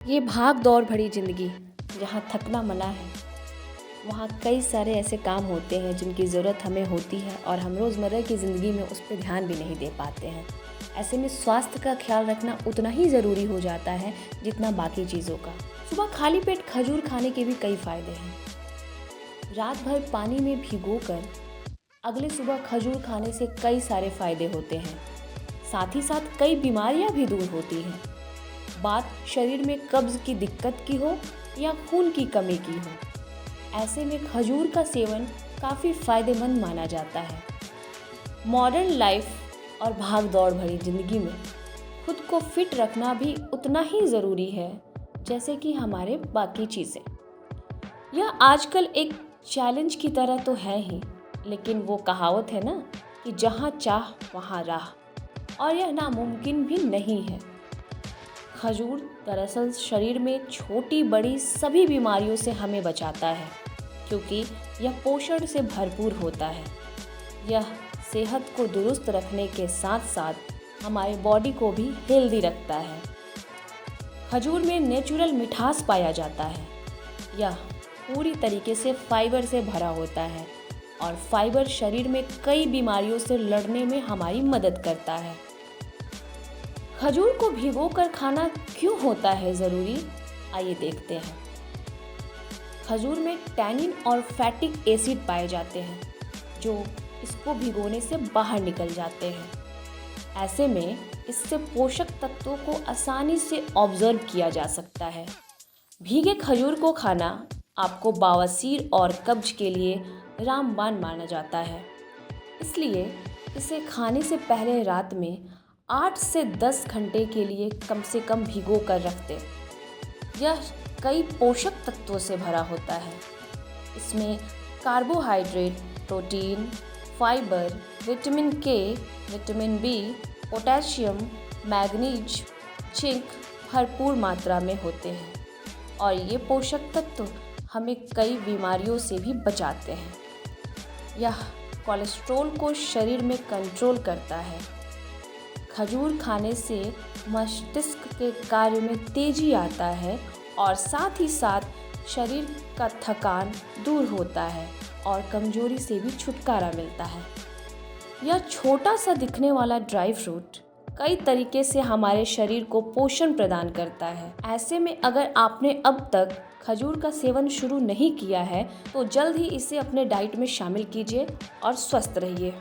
ये भाग दौड़ भरी ज़िंदगी जहाँ थकना मना है, वहाँ कई सारे ऐसे काम होते हैं जिनकी ज़रूरत हमें होती है और हम रोज़मर्रा की ज़िंदगी में उस पे ध्यान भी नहीं दे पाते हैं। ऐसे में स्वास्थ्य का ख्याल रखना उतना ही ज़रूरी हो जाता है जितना बाकी चीज़ों का। सुबह खाली पेट खजूर खाने के भी कई फ़ायदे हैं। रात भर पानी में भिगोकर अगले सुबह खजूर खाने से कई सारे फ़ायदे होते हैं। साथ ही साथ कई बीमारियां भी दूर होती हैं। बात शरीर में कब्ज़ की दिक्कत की हो या खून की कमी की हो, ऐसे में खजूर का सेवन काफ़ी फ़ायदेमंद माना जाता है। मॉडर्न लाइफ और भाग दौड़ भरी ज़िंदगी में खुद को फिट रखना भी उतना ही ज़रूरी है जैसे कि हमारे बाकी चीज़ें। यह आजकल एक चैलेंज की तरह तो है ही, लेकिन वो कहावत है ना कि जहाँ चाह वहाँ राह, और यह नामुमकिन भी नहीं है। खजूर दरअसल शरीर में छोटी बड़ी सभी बीमारियों से हमें बचाता है, क्योंकि यह पोषण से भरपूर होता है। यह सेहत को दुरुस्त रखने के साथ साथ हमारे बॉडी को भी हेल्दी रखता है। खजूर में नेचुरल मिठास पाया जाता है। यह पूरी तरीके से फाइबर से भरा होता है और फाइबर शरीर में कई बीमारियों से लड़ने में हमारी मदद करता है। खजूर को भिगोकर खाना क्यों होता है ज़रूरी, आइए देखते हैं। खजूर में टैनिन और फैटिक एसिड पाए जाते हैं जो इसको भिगोने से बाहर निकल जाते हैं। ऐसे में इससे पोषक तत्वों को आसानी से ऑब्जर्व किया जा सकता है। भीगे खजूर को खाना आपको बवासीर और कब्ज के लिए रामबाण माना जाता है, इसलिए इसे खाने से पहले रात में 8 से 10 घंटे के लिए कम से कम भिगो कर रख दें। यह कई पोषक तत्वों से भरा होता है। इसमें carbohydrate, protein, fibre, vitamin K, vitamin B, potassium, manganese, zinc भरपूर मात्रा में होते हैं और ये पोषक तत्व हमें कई बीमारियों से भी बचाते हैं। यह कोलेस्ट्रॉल को शरीर में कंट्रोल करता है। खजूर खाने से मस्तिष्क के कार्य में तेजी आता है और साथ ही साथ शरीर का थकान दूर होता है और कमजोरी से भी छुटकारा मिलता है। यह छोटा सा दिखने वाला ड्राई फ्रूट कई तरीके से हमारे शरीर को पोषण प्रदान करता है। ऐसे में अगर आपने अब तक खजूर का सेवन शुरू नहीं किया है तो जल्द ही इसे अपने डाइट में शामिल कीजिए और स्वस्थ रहिए।